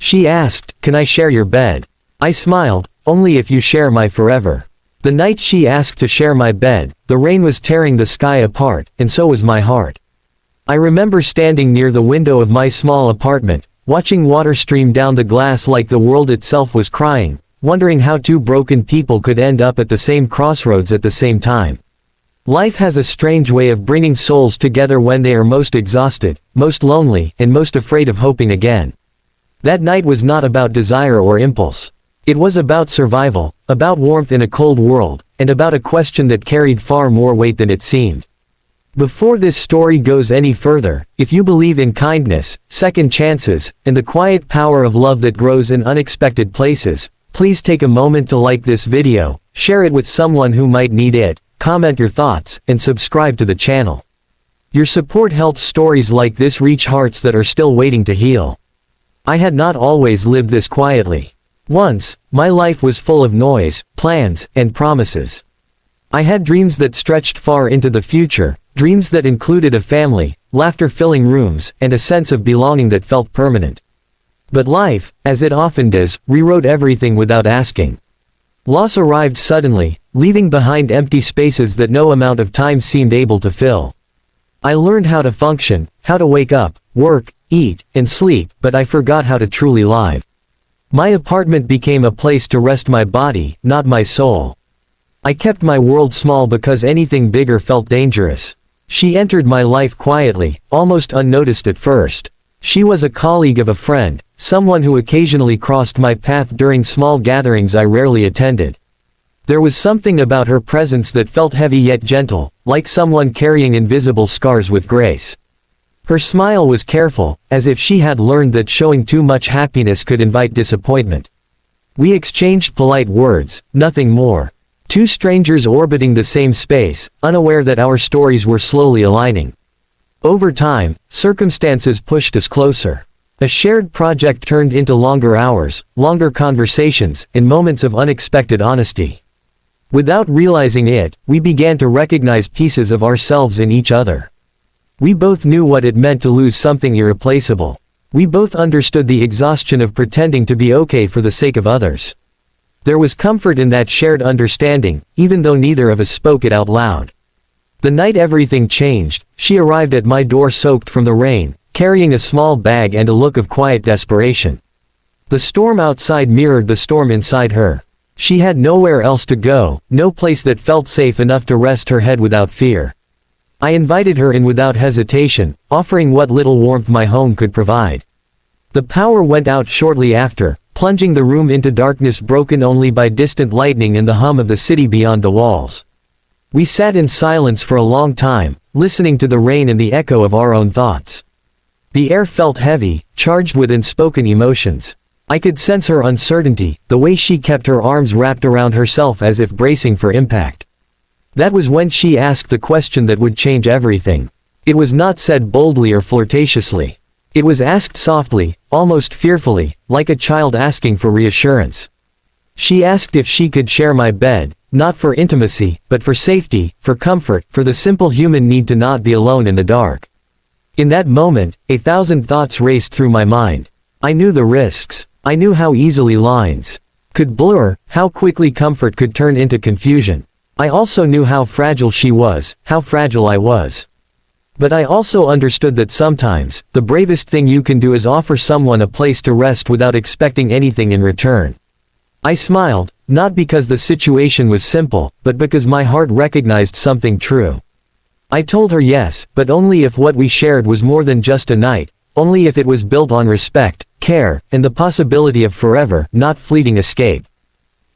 She asked, "Can I share your bed?" I smiled, "Only if you share my forever." The night she asked to share my bed, the rain was tearing the sky apart, and so was my heart. I remember standing near the window of my small apartment, watching water stream down the glass like the world itself was crying, wondering how two broken people could end up at the same crossroads at the same time. Life has a strange way of bringing souls together when they are most exhausted, most lonely, and most afraid of hoping again. That night was not about desire or impulse. It was about survival, about warmth in a cold world, and about a question that carried far more weight than it seemed. Before this story goes any further, if you believe in kindness, second chances, and the quiet power of love that grows in unexpected places, please take a moment to like this video, share it with someone who might need it, comment your thoughts, and subscribe to the channel. Your support helps stories like this reach hearts that are still waiting to heal. I had not always lived this quietly. Once, my life was full of noise, plans, and promises. I had dreams that stretched far into the future, dreams that included a family, laughter-filling rooms, and a sense of belonging that felt permanent. But life, as it often does, rewrote everything without asking. Loss arrived suddenly, leaving behind empty spaces that no amount of time seemed able to fill. I learned how to function, how to wake up, work, eat, and sleep, but I forgot how to truly live. My apartment became a place to rest my body, not my soul. I kept my world small because anything bigger felt dangerous. She entered my life quietly, almost unnoticed at first. She was a colleague of a friend, someone who occasionally crossed my path during small gatherings I rarely attended. There was something about her presence that felt heavy yet gentle, like someone carrying invisible scars with grace. Her smile was careful, as if she had learned that showing too much happiness could invite disappointment. We exchanged polite words, nothing more. Two strangers orbiting the same space, unaware that our stories were slowly aligning. Over time, circumstances pushed us closer. A shared project turned into longer hours, longer conversations, and moments of unexpected honesty. Without realizing it, we began to recognize pieces of ourselves in each other. We both knew what it meant to lose something irreplaceable. We both understood the exhaustion of pretending to be okay for the sake of others. There was comfort in that shared understanding, even though neither of us spoke it out loud. The night everything changed, she arrived at my door soaked from the rain, carrying a small bag and a look of quiet desperation. The storm outside mirrored the storm inside her. She had nowhere else to go, no place that felt safe enough to rest her head without fear. I invited her in without hesitation, offering what little warmth my home could provide. The power went out shortly after, plunging the room into darkness broken only by distant lightning and the hum of the city beyond the walls. We sat in silence for a long time, listening to the rain and the echo of our own thoughts. The air felt heavy, charged with unspoken emotions. I could sense her uncertainty, the way she kept her arms wrapped around herself as if bracing for impact. That was when she asked the question that would change everything. It was not said boldly or flirtatiously. It was asked softly, almost fearfully, like a child asking for reassurance. She asked if she could share my bed, not for intimacy, but for safety, for comfort, for the simple human need to not be alone in the dark. In that moment, 1,000 thoughts raced through my mind. I knew the risks. I knew how easily lines could blur, how quickly comfort could turn into confusion. I also knew how fragile she was, how fragile I was. But I also understood that sometimes, the bravest thing you can do is offer someone a place to rest without expecting anything in return. I smiled, not because the situation was simple, but because my heart recognized something true. I told her yes, but only if what we shared was more than just a night, only if it was built on respect, care, and the possibility of forever, not fleeting escape.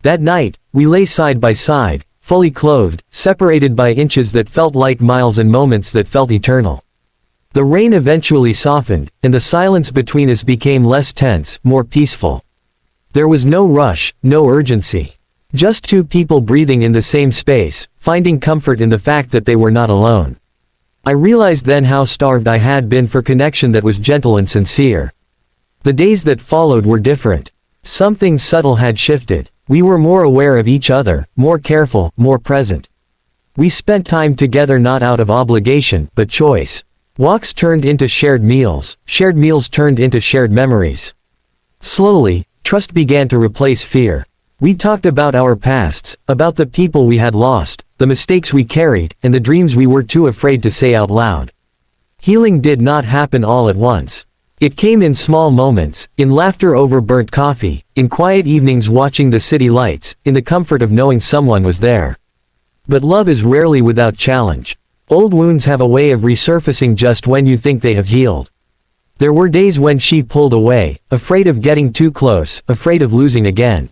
That night, we lay side by side, fully clothed, separated by inches that felt like miles and moments that felt eternal. The rain eventually softened, and the silence between us became less tense, more peaceful. There was no rush, no urgency. Just two people breathing in the same space, finding comfort in the fact that they were not alone. I realized then how starved I had been for connection that was gentle and sincere. The days that followed were different. Something subtle had shifted. We were more aware of each other, more careful, more present. We spent time together not out of obligation, but choice. Walks turned into shared meals turned into shared memories. Slowly, trust began to replace fear. We talked about our pasts, about the people we had lost, the mistakes we carried, and the dreams we were too afraid to say out loud. Healing did not happen all at once. It came in small moments, in laughter over burnt coffee, in quiet evenings watching the city lights, in the comfort of knowing someone was there. But love is rarely without challenge. Old wounds have a way of resurfacing just when you think they have healed. There were days when she pulled away, afraid of getting too close, afraid of losing again.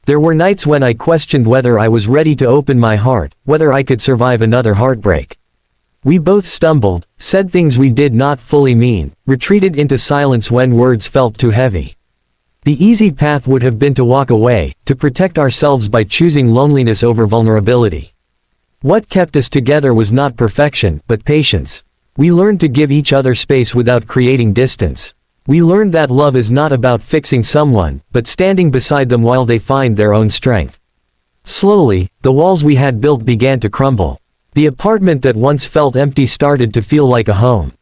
There were nights when I questioned whether I was ready to open my heart, whether I could survive another heartbreak. We both stumbled, said things we did not fully mean, retreated into silence when words felt too heavy. The easy path would have been to walk away, to protect ourselves by choosing loneliness over vulnerability. What kept us together was not perfection, but patience. We learned to give each other space without creating distance. We learned that love is not about fixing someone, but standing beside them while they find their own strength. Slowly, the walls we had built began to crumble. The apartment that once felt empty started to feel like a home.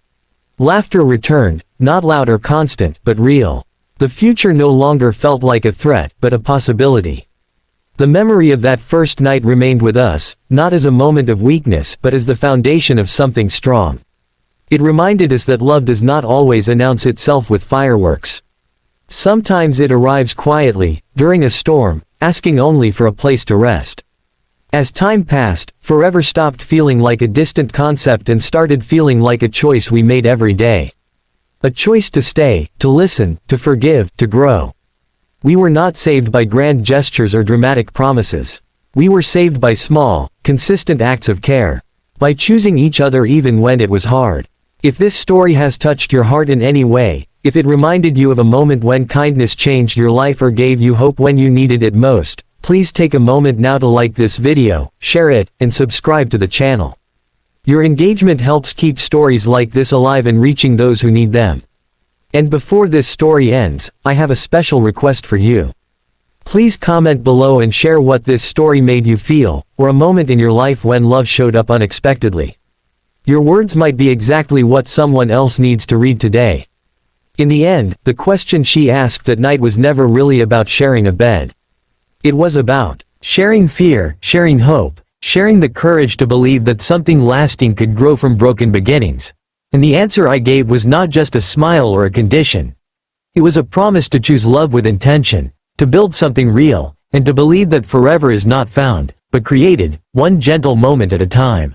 Laughter returned, not loud or constant, but real. The future no longer felt like a threat, but a possibility. The memory of that first night remained with us, not as a moment of weakness, but as the foundation of something strong. It reminded us that love does not always announce itself with fireworks. Sometimes it arrives quietly, during a storm, asking only for a place to rest. As time passed, forever stopped feeling like a distant concept and started feeling like a choice we made every day. A choice to stay, to listen, to forgive, to grow. We were not saved by grand gestures or dramatic promises. We were saved by small, consistent acts of care. By choosing each other even when it was hard. If this story has touched your heart in any way, if it reminded you of a moment when kindness changed your life or gave you hope when you needed it most, please take a moment now to like this video, share it, and subscribe to the channel. Your engagement helps keep stories like this alive and reaching those who need them. And before this story ends, I have a special request for you. Please comment below and share what this story made you feel, or a moment in your life when love showed up unexpectedly. Your words might be exactly what someone else needs to read today. In the end, the question she asked that night was never really about sharing a bed. It was about sharing fear, sharing hope, sharing the courage to believe that something lasting could grow from broken beginnings. And the answer I gave was not just a smile or a condition. It was a promise to choose love with intention, to build something real, and to believe that forever is not found, but created, one gentle moment at a time.